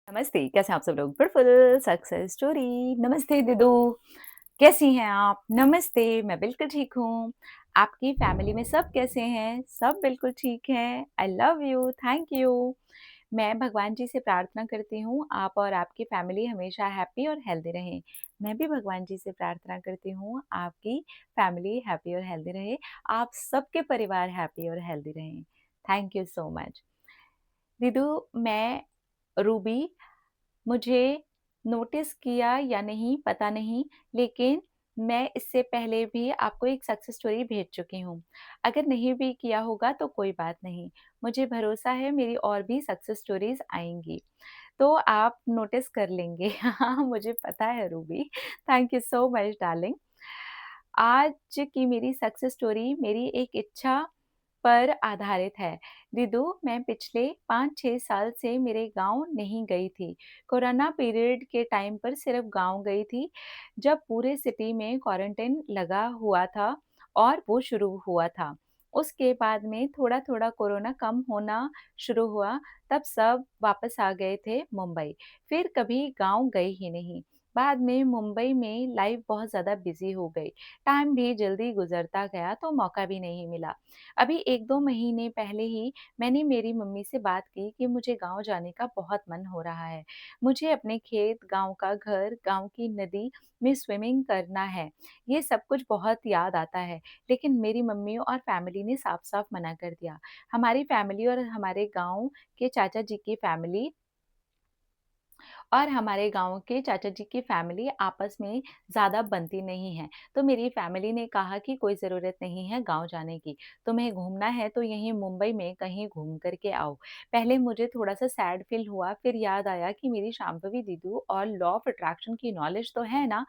नमस्ते, कैसे हैं आप सब लोग? Beautiful success story. नमस्ते दीदू, कैसी हैं आप? नमस्ते, मैं बिल्कुल ठीक हूँ। आपकी फैमिली में सब कैसे हैं? सब बिल्कुल ठीक हैं। आई लव यू, थैंक यू। मैं भगवान जी से प्रार्थना करती हूँ, आप और आपकी फैमिली हमेशा हैप्पी और हेल्दी रहें। मैं भी भगवान जी से प्रार्थना करती हूँ, आपकी फैमिली हैप्पी और हेल्दी रहे, आप सबके परिवार हैप्पी और हेल्दी रहें। Thank you so much. दीदू, मैं रूबी, मुझे नोटिस किया या नहीं पता नहीं, लेकिन मैं इससे पहले भी आपको एक सक्सेस स्टोरी भेज चुकी हूँ। अगर नहीं भी किया होगा तो कोई बात नहीं, मुझे भरोसा है मेरी और भी सक्सेस स्टोरीज़ आएँगी, तो आप नोटिस कर लेंगे। हाँ, मुझे पता है Ruby. Thank you so much darling. आज की मेरी सक्सेस स्टोरी मेरी एक इच्छा पर आधारित है। दीदू, मैं पिछले 5-6 साल से मेरे गाँव नहीं गई थी। कोरोना पीरियड के टाइम पर सिर्फ़ गाँव गई थी, जब पूरे सिटी में क्वारंटाइन लगा हुआ था और वो शुरू हुआ था। उसके बाद में थोड़ा-थोड़ा कोरोना कम होना शुरू हुआ, तब सब वापस आ गए थे मुंबई। फिर कभी गाँव गए ही नहीं। बाद में मुंबई में लाइफ़ बहुत ज़्यादा बिज़ी हो गई। टाइम भी जल्दी गुज़रता गया तो मौका भी नहीं मिला। अभी 1-2 महीने पहले ही मैंने मेरी मम्मी से बात की कि मुझे गाँव जाने का बहुत मन हो रहा है। मुझे अपने खेत, गाँव का घर, गाँव की नदी में स्विमिंग करना है। ये सब कुछ बहुत याद आता है, लेकिन मेरी मम्मी और फैमिली ने साफ-साफ मना कर दिया। हमारी फैमिली और हमारे गाँव के चाचा जी की फैमिली और हमारे गाँव के चाचा जी की फैमिली आपस में ज़्यादा बनती नहीं है। तो मेरी फैमिली ने कहा कि कोई ज़रूरत नहीं है गाँव जाने की, तुम्हें घूमना है तो यहीं मुंबई में कहीं घूम कर के आओ। पहले मुझे थोड़ा-सा सैड फ़ील हुआ, फिर याद आया कि मेरी शांभवी दीदू और लॉ ऑफ अट्रैक्शन की नॉलेज तो है ना,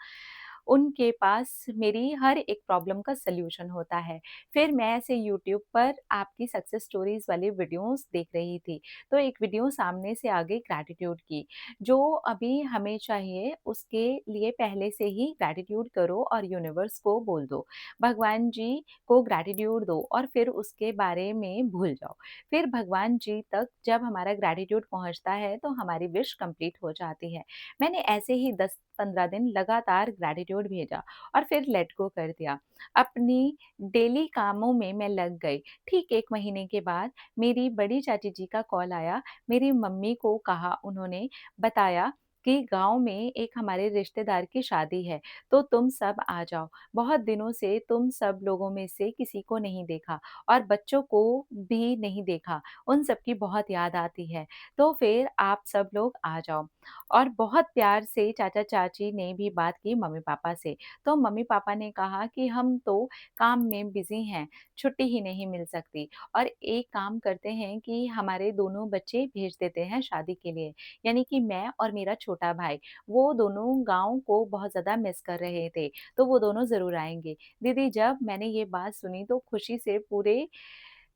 उनके पास मेरी हर एक प्रॉब्लम का सॉल्यूशन होता है। फिर मैं ऐसे यूट्यूब पर आपकी सक्सेस स्टोरीज़ वाली वीडियोज़ देख रही थी, तो एक वीडियो सामने से आ गई ग्रैटिट्यूड की। जो अभी हमें चाहिए उसके लिए पहले से ही ग्रैटिट्यूड करो और यूनिवर्स को बोल दो। भगवान जी को ग्रैटिट्यूड दो और फिर उसके बारे में भूल जाओ। फिर भगवान जी तक जब हमारा ग्रैटिट्यूड पहुँचता है तो हमारी विश कंप्लीट हो जाती है। मैंने ऐसे ही 10-15 दिन लगातार ग्रैटिट्यूड भेजा और फिर लेट गो कर दिया। अपनी डेली कामों में मैं लग गई। ठीक 1 महीने के बाद मेरी बड़ी चाची जी का कॉल आया। मेरी मम्मी को कहा उन्होंने बताया कि गाँव में एक हमारे रिश्तेदार की शादी है, तो तुम सब आ जाओ। बहुत दिनों से तुम सब लोगों में से किसी को नहीं देखा और बच्चों को भी नहीं देखा, उन सब की बहुत याद आती है, तो फिर आप सब लोग आ जाओ। और बहुत प्यार से चाचा-चाची ने भी बात की मम्मी-पापा से, तो मम्मी-पापा ने कहा कि हम तो काम में बिज़ी हैं, छुट्टी ही नहीं मिल सकती और एक काम करते हैं कि हमारे दोनों बच्चे भेज देते हैं शादी के लिए। यानी कि मैं और मेरा छोटा भाई, वो दोनों गाँव को बहुत ज़्यादा मिस कर रहे थे, तो वो दोनों ज़रूर आएँगे। दीदी, जब मैंने ये बात सुनी तो खुशी से पूरे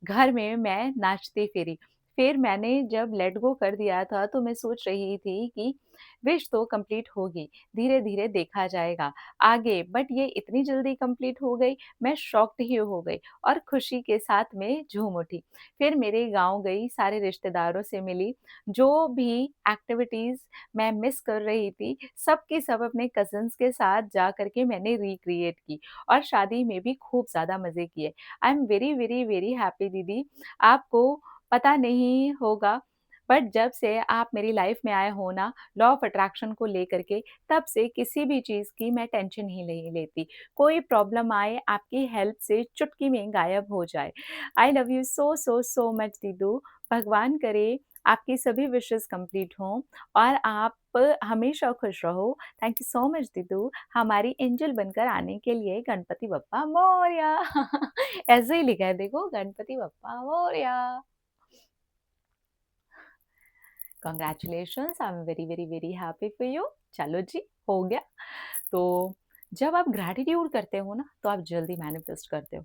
घर में मैं नाचती फिरी। फिर मैंने जब लेट गो कर दिया था तो मैं सोच रही थी कि विश तो कंप्लीट होगी, धीरे-धीरे देखा जाएगा आगे, बट ये इतनी जल्दी कंप्लीट हो गई, मैं शॉक्ड ही हो गई और खुशी के साथ में झूम उठी। फिर मेरे गाँव गई, सारे रिश्तेदारों से मिली, जो भी एक्टिविटीज़ मैं मिस कर रही थी, सब की सब अपने कज़िन्स के साथ जा कर के मैंने रिक्रिएट की और शादी में भी खूब ज़्यादा मज़े किए। I am very, very, very happy दीदी। आपको पता नहीं होगा, बट जब से आप मेरी लाइफ में आए हो ना, लॉ ऑफ अट्रैक्शन को लेकर के, तब से किसी भी चीज़ की मैं टेंशन ही नहीं लेती। कोई प्रॉब्लम आए, आपकी हेल्प से चुटकी में गायब हो जाए। I love you so, so, so much दीदू। भगवान करे आपकी सभी विशेज़ कंप्लीट हों और आप हमेशा खुश रहो। थैंक यू सो मच दीदू, हमारी एंजल बनकर आने के लिए गणपति बप्पा मोरया। ऐसे ही लिखा है देखो, Ganpati Bappa Morya. Congratulations, I am very, very, very happy for you. चलो जी, हो गया। तो जब आप ग्रैटिट्यूड करते हो ना, तो आप जल्दी मैनिफेस्ट करते हो।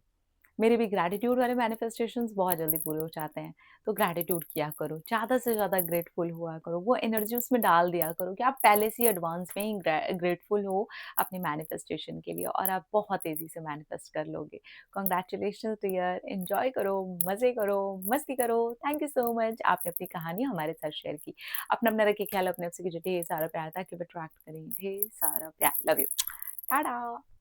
मेरे भी ग्रैटिट्यूड वाले मैनिफेस्टेशंस बहुत जल्दी पूरे हो जाते हैं। तो ग्रैटिट्यूड किया करो, ज़्यादा से ज़्यादा ग्रेटफुल हुआ करो, वो एनर्जी उसमें डाल दिया करो कि आप पहले से ही एडवांस में ही ग्रेटफुल हो अपने मैनिफेस्टेशन के लिए और आप बहुत तेज़ी से मैनिफेस्ट कर लोगे। कांग्रेचुलेशंस डियर, एन्जॉय करो, मज़े करो, मस्ती करो। थैंक यू सो मच आपने अपनी कहानी हमारे साथ शेयर की। अपना-अपना रखिए ख्याल, अपने आप से कीजिए ढेर सारा प्यार ताकि वो अट्रैक्ट करें ढेर सारा प्यार। Love you. टाटा।